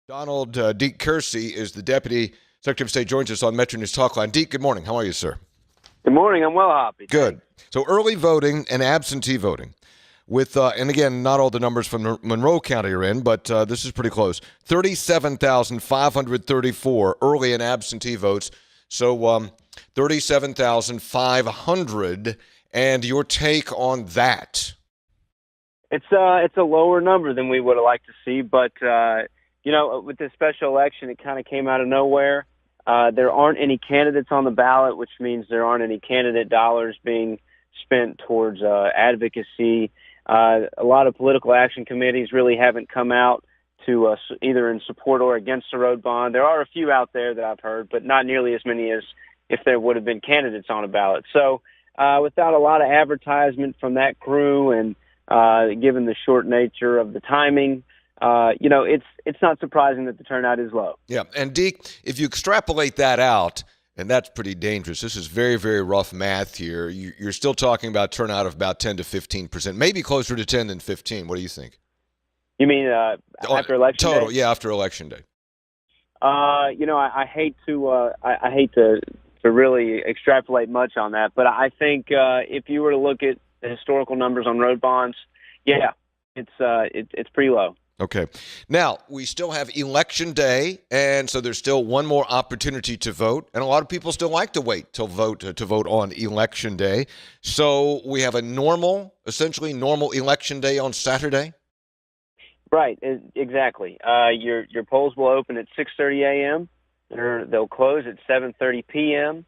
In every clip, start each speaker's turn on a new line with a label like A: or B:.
A: Donald Deke Kersey is the Deputy Secretary of State, joins us on Metro News Talkline. Deke, good morning. How are you, sir?
B: Good morning. I'm well, Hoppy.
A: Good. So early voting and absentee voting. With and again, not all the numbers from Monroe County are in, but this is pretty close. 37,534 early and absentee votes. So 37,500. And your take on that?
B: It's a lower number than we would have liked to see, but with this special election, it kind of came out of nowhere. There aren't any candidates on the ballot, which means there aren't any candidate dollars being spent towards advocacy. A lot of political action committees really haven't come out to either in support or against the road bond. There are a few out there that I've heard, but not nearly as many as if there would have been candidates on a ballot. So without a lot of advertisement from that crew and given the short nature of the timing, it's not surprising that the turnout is low.
A: Yeah, and Deke, if you extrapolate that out, and that's pretty dangerous. This is very, very rough math here. You're still talking about turnout of about 10 to 15%, maybe closer to 10 than 15. What do you think?
B: You mean after election day?
A: Total, yeah, after election day.
B: I hate to really extrapolate much on that, but I think if you were to look at the historical numbers on road bonds, yeah, it's pretty low.
A: Okay. Now, we still have Election Day, and so there's still one more opportunity to vote, and a lot of people still like to wait to vote on Election Day. So we have essentially normal Election Day on Saturday?
B: Right, exactly. Your polls will open at 6:30 a.m. They'll close at 7:30 p.m.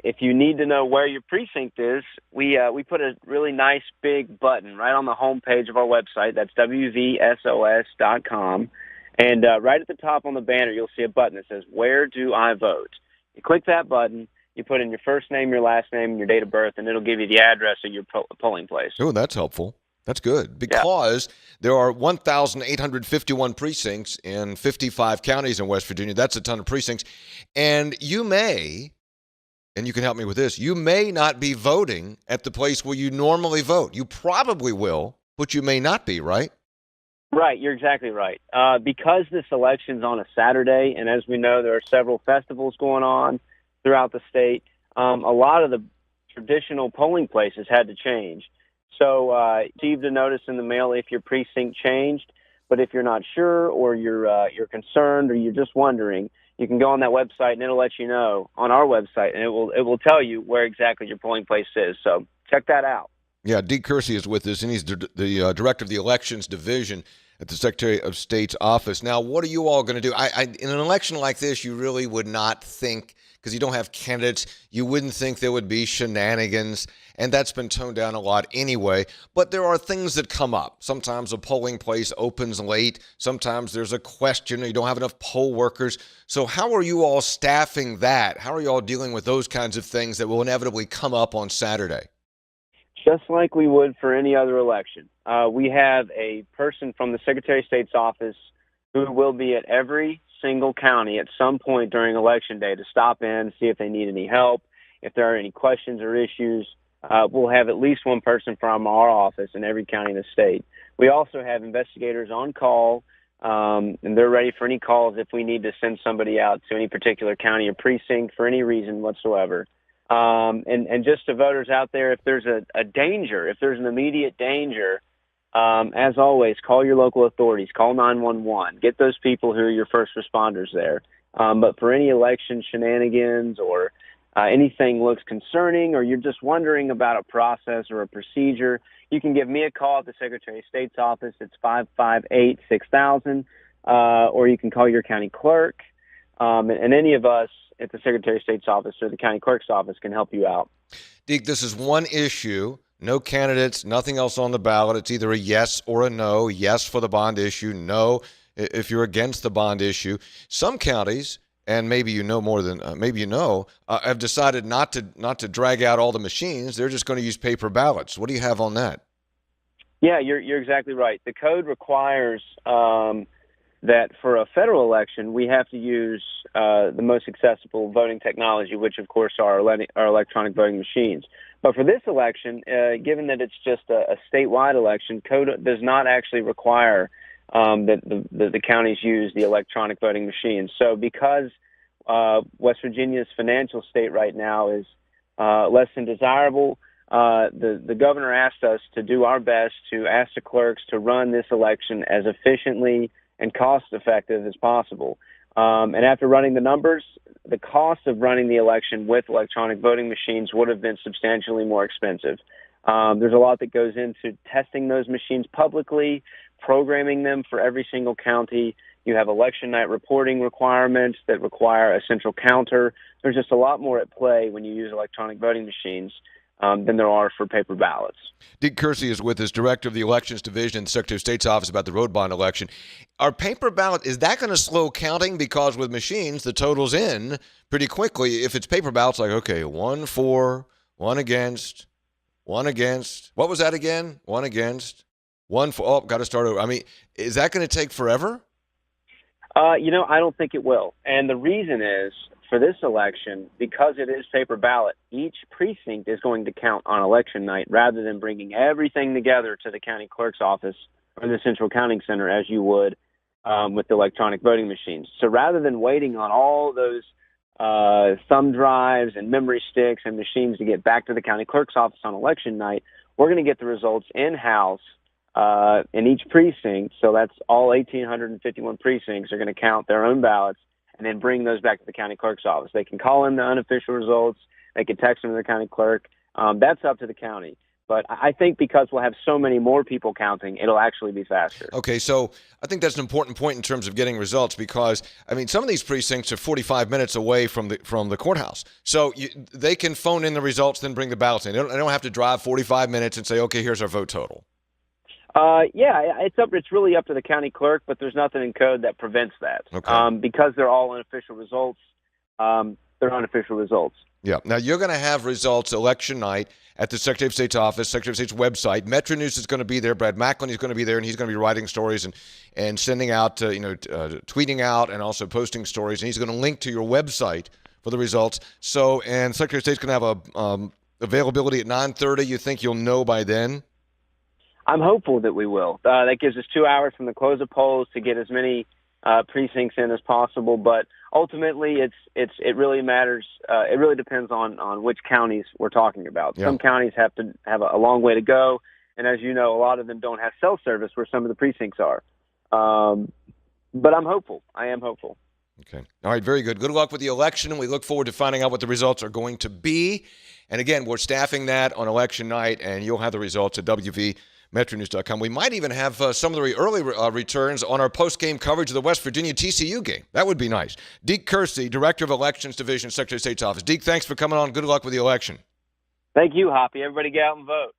B: If you need to know where your precinct is, we put a really nice big button right on the home page of our website. That's WVSOS.com. And right at the top on the banner, you'll see a button that says, "Where do I vote?" You click that button, you put in your first name, your last name, and your date of birth, and it'll give you the address of your polling place.
A: Oh, that's helpful. That's good because there are 1,851 precincts in 55 counties in West Virginia. That's a ton of precincts. And you can help me with this, you may not be voting at the place where you normally vote. You probably will, but you may not be, right?
B: Right, you're exactly right. Because this election's on a Saturday, and as we know, there are several festivals going on throughout the state, a lot of the traditional polling places had to change. So received a notice in the mail if your precinct changed, but if you're not sure or you're concerned or you're just wondering, you can go on that website and it'll let you know on our website, and it will tell you where exactly your polling place is. So check that out.
A: Yeah, Deke Kersey is with us, and he's the director of the Elections Division at the Secretary of State's office. Now, what are you all going to do? In an election like this, you really would not think, because you don't have candidates, you wouldn't think there would be shenanigans, and that's been toned down a lot anyway. But there are things that come up. Sometimes a polling place opens late. Sometimes there's a question, or you don't have enough poll workers. So how are you all staffing that? How are you all dealing with those kinds of things that will inevitably come up on Saturday?
B: Just like we would for any other election. We have a person from the Secretary of State's office who will be at every single county at some point during Election Day to stop in, see if they need any help, if there are any questions or issues. We'll have at least one person from our office in every county in the state. We also have investigators on call, and they're ready for any calls if we need to send somebody out to any particular county or precinct for any reason whatsoever. And just to voters out there, if there's a danger, if there's an immediate danger, as always, call your local authorities, call 911, get those people who are your first responders there. But for any election shenanigans or anything looks concerning, or you're just wondering about a process or a procedure, you can give me a call at the Secretary of State's office. It's 558-6000, or you can call your county clerk, and any of us at the Secretary of State's office or the county clerk's office can help you out.
A: Deke, this is one issue. No candidates, nothing else on the ballot. It's either a yes or a no. Yes for the bond issue, no if you're against the bond issue. Some counties, and maybe you know more than have decided not to drag out all the machines. They're just going to use paper ballots. What do you have on that?
B: Yeah, you're exactly right. The code requires that for a federal election, we have to use the most accessible voting technology, which, of course, are electronic voting machines. But for this election, given that it's just a statewide election, code does not actually require that the counties use the electronic voting machines. So because West Virginia's financial state right now is less than desirable, the governor asked us to do our best to ask the clerks to run this election as efficiently and cost-effective as possible. And after running the numbers, the cost of running the election with electronic voting machines would have been substantially more expensive. There's a lot that goes into testing those machines publicly, programming them for every single county. You have election night reporting requirements that require a central counter. There's just a lot more at play when you use electronic voting machines than there are for paper ballots.
A: Dick Kersey is with us, director of the Elections Division in the Secretary of State's office about the road bond election. Our paper ballot, is that going to slow counting? Because with machines, the total's in pretty quickly. If it's paper ballots, like, okay, 1 for, 1 against, 1 against. What was that again? 1 against, 1 for. Oh, got to start over. I mean, is that going to take forever?
B: I don't think it will. And the reason is, for this election, because it is paper ballot, each precinct is going to count on election night rather than bringing everything together to the county clerk's office or the central counting center as you would with the electronic voting machines. So rather than waiting on all those thumb drives and memory sticks and machines to get back to the county clerk's office on election night, we're going to get the results in-house in each precinct. So that's all 1,851 precincts are going to count their own ballots and then bring those back to the county clerk's office. They can call in the unofficial results. They can text them to their county clerk. That's up to the county. But I think because we'll have so many more people counting, it'll actually be faster.
A: Okay, so I think that's an important point in terms of getting results because, I mean, some of these precincts are 45 minutes away from the courthouse. So they can phone in the results, then bring the ballots in. They don't have to drive 45 minutes and say, okay, here's our vote total.
B: It's really up to the county clerk, but there's nothing in code that prevents that.
A: Okay.
B: Because they're all unofficial results, they're unofficial results.
A: Yeah. Now, you're going to have results election night at the Secretary of State's office, Secretary of State's website. Metro News is going to be there. Brad Macklin is going to be there, and he's going to be writing stories and sending out, tweeting out and also posting stories. And he's going to link to your website for the results. So, and Secretary of State's going to have a availability at 9:30. You think you'll know by then?
B: I'm hopeful that we will. That gives us 2 hours from the close of polls to get as many precincts in as possible. But ultimately, it really matters. It really depends on which counties we're talking about.
A: Yeah.
B: Some counties have to have a long way to go, and as you know, a lot of them don't have cell service where some of the precincts are. But I'm hopeful. I am hopeful.
A: Okay. All right. Very good. Good luck with the election, and we look forward to finding out what the results are going to be. And again, we're staffing that on election night, and you'll have the results at WVMetroNews.com. We might even have some of the early returns on our post-game coverage of the West Virginia TCU game. That would be nice. Deke Kersey, Director of Elections Division, Secretary of State's office. Deke, thanks for coming on. Good luck with the election.
B: Thank you, Hoppy. Everybody get out and vote.